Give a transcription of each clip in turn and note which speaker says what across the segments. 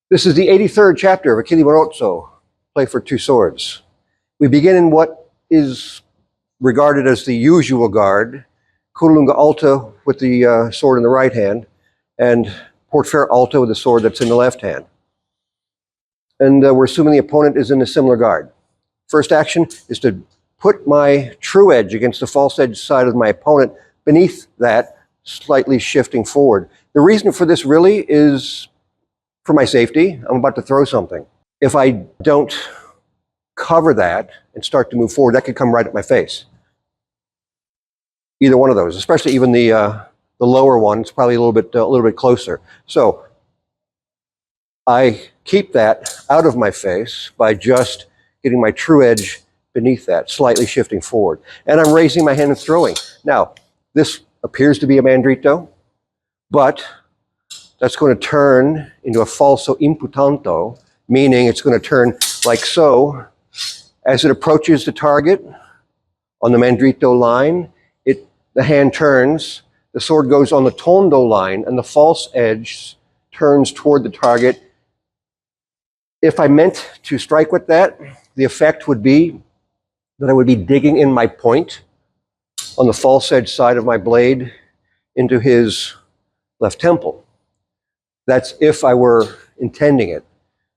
Speaker 1: This is the 83rd chapter of Achille Marozzo, Play for Two Swords. We begin in what is regarded as the usual guard, Lunga alta with the sword in the right hand, and portfolio alta with the sword that's in the left hand. And we're assuming the opponent is in a similar guard. First action is to put my true edge against the false edge side of my opponent, beneath that, slightly shifting forward. The reason for this really is for my safety. I'm about to throw something. If I don't cover that and start to move forward, that could come right at my face. Either one of those, especially even the lower one, it's probably a little bit closer. So I keep that out of my face by just getting my true edge beneath that, slightly shifting forward. And I'm raising my hand and throwing. Now, this appears to be a mandrito, but that's going to turn into a falso imputanto, meaning it's going to turn like so. As it approaches the target on the mandrito line, the hand turns, the sword goes on the tondo line, and the false edge turns toward the target. If I meant to strike with that, the effect would be that I would be digging in my point on the false edge side of my blade into his left temple. That's if I were intending it.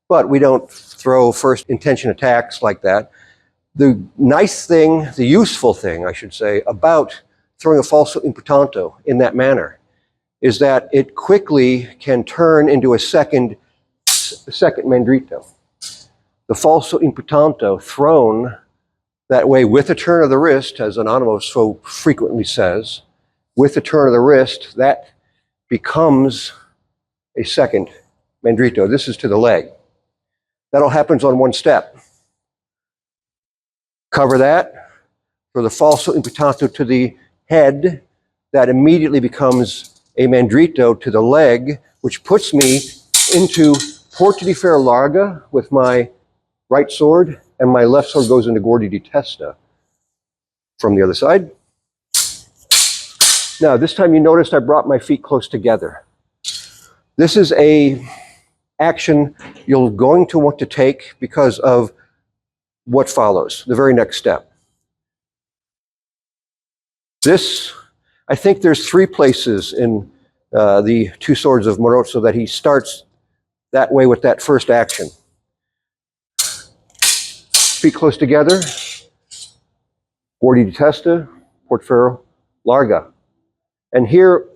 Speaker 1: But we don't throw first intention attacks like that. The nice thing, the useful thing, I should say, about throwing a falso imputanto in that manner is that it quickly can turn into a second mandrito. The falso imputanto thrown that way with a turn of the wrist, as Anonymous so frequently says, with the turn of the wrist, that becomes a second mandrito. This is to the leg. That all happens on one step. Cover that, throw the falso imputanto to the head, that immediately becomes a mandrito to the leg, which puts me into porta di ferro larga with my right sword, and my left sword goes into guardia di testa from the other side. Now, this time you noticed I brought my feet close together. This is a action you're going to want to take because of what follows, the very next step. This, I think there's three places in the Two Swords of Marozzo that he starts that way with that first action. Feet close together, guardia di testa, portfolio larga. And here,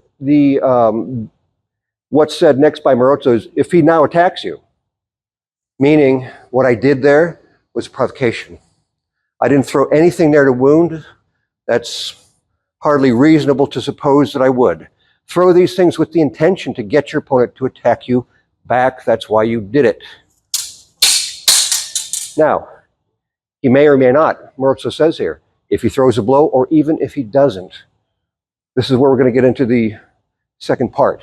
Speaker 1: what's said next by Marozzo is, if he now attacks you, meaning what I did there was provocation. I didn't throw anything there to wound. That's hardly reasonable to suppose that I would. Throw these things with the intention to get your opponent to attack you back. That's why you did it. Now, he may or may not, Marozzo says here, if he throws a blow or even if he doesn't. This is where we're going to get into the second part.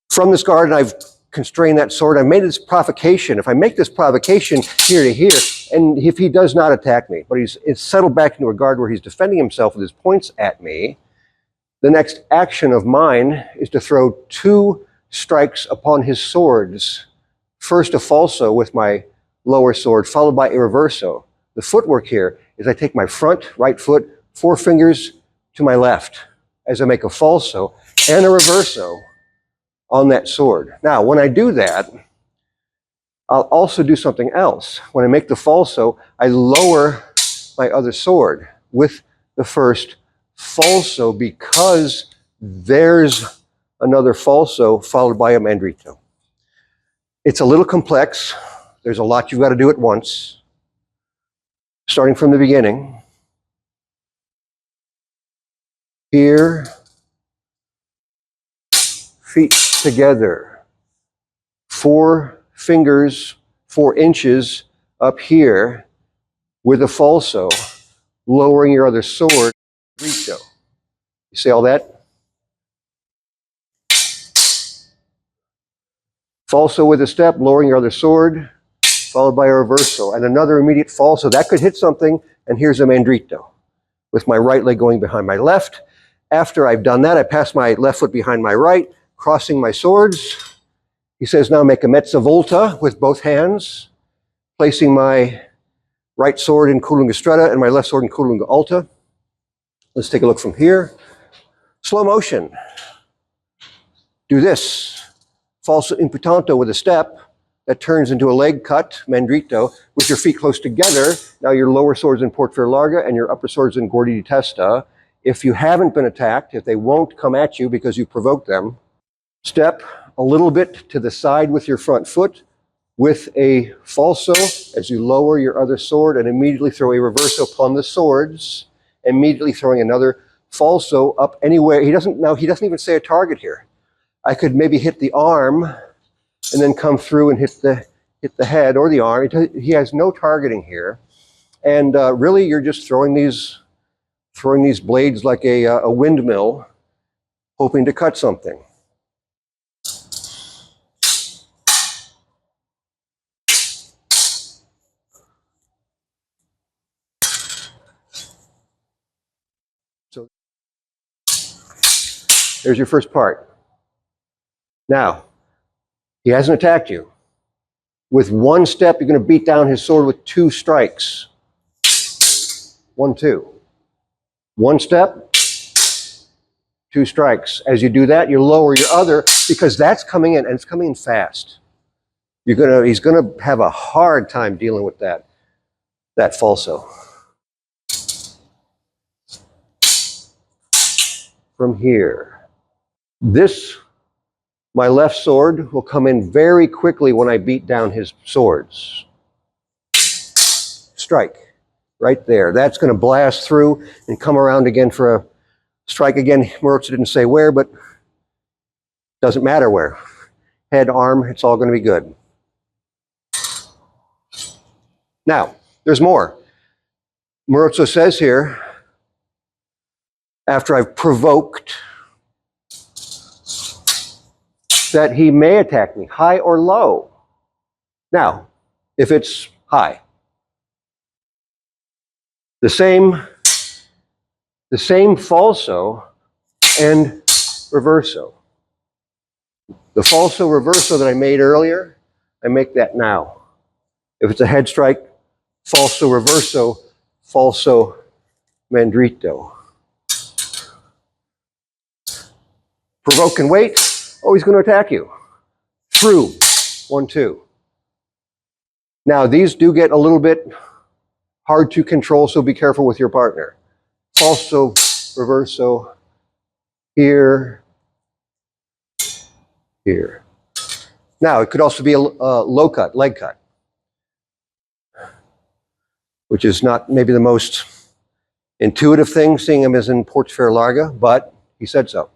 Speaker 1: From this guard, and I've constrained that sword, I made this provocation. If I make this provocation here to here, and if he does not attack me, but it's settled back into a guard where he's defending himself with his points at me, the next action of mine is to throw two strikes upon his swords. First a falso with my lower sword, followed by a reverso. The footwork here is I take my front right foot, 4 fingers to my left, as I make a falso and a reverso on that sword. Now, when I do that, I'll also do something else. When I make the falso, I lower my other sword with the first falso because there's another falso followed by a mandrito. It's a little complex. There's a lot you've got to do at once. Starting from the beginning. Here, feet together, 4 fingers, 4 inches up here with a falso, lowering your other sword, rito. You see all that? Falso with a step, lowering your other sword, followed by a reversal, and another immediate falso. That could hit something, and here's a mandrito, with my right leg going behind my left. After I've done that, I pass my left foot behind my right, crossing my swords. He says now make a mezza volta with both hands, placing my right sword in culo lunga stretta and my left sword in culo lunga alta. Let's take a look from here. Slow motion. Do this. Falso imputanto with a step that turns into a leg cut, mandrito, with your feet close together. Now your lower sword's in portiere larga and your upper sword's in guardia di testa. If you haven't been attacked, if they won't come at you because you provoked them, step a little bit to the side with your front foot with a falso as you lower your other sword and immediately throw a reverso upon the swords, immediately throwing another falso up anywhere. He doesn't even say a target here. I could maybe hit the arm and then come through and hit the head or the arm. He has no targeting here. And really you're just throwing these blades like a windmill, hoping to cut something. So there's your first part. Now, he hasn't attacked you. With one step, you're going to beat down his sword with 2 strikes. 1, 2. One step, 2 strikes. As you do that, you lower your other because that's coming in and it's coming in fast. He's going to have a hard time dealing with that falso. From here, my left sword will come in very quickly when I beat down his swords. Strike, right there. That's going to blast through and come around again for a strike again. Marozzo didn't say where, but doesn't matter where. Head, arm, it's all going to be good. Now, there's more. Marozzo says here, after I've provoked, that he may attack me, high or low. Now, if it's high, the same falso and reverso. The falso reverso that I made earlier, I make that now. If it's a head strike, falso reverso, falso mandrito. Provoke and wait. Oh, he's going to attack you. Through. 1, 2. Now, these do get a little bit hard to control, so be careful with your partner. Falso, reverso, here, here. Now, it could also be a low cut, leg cut, which is not maybe the most intuitive thing, seeing him as in portiere larga, but he said so.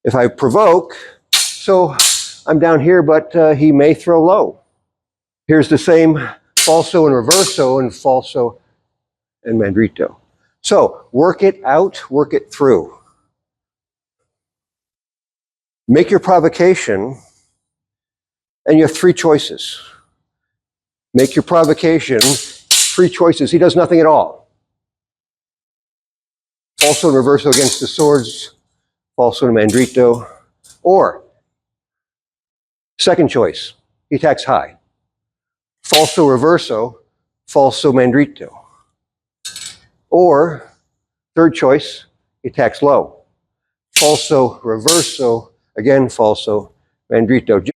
Speaker 1: If I provoke, so I'm down here, but he may throw low. Here's the same falso and reverso and falso and mandrito. So work it out, work it through. Make your provocation, and you have 3 choices. Make your provocation, 3 choices. He does nothing at all. Falso and reverso against the swords, falso and mandrito. Or, second choice, he attacks high. Falso reverso, falso mandrito. Or, third choice, he attacks low. Falso reverso, again falso mandrito.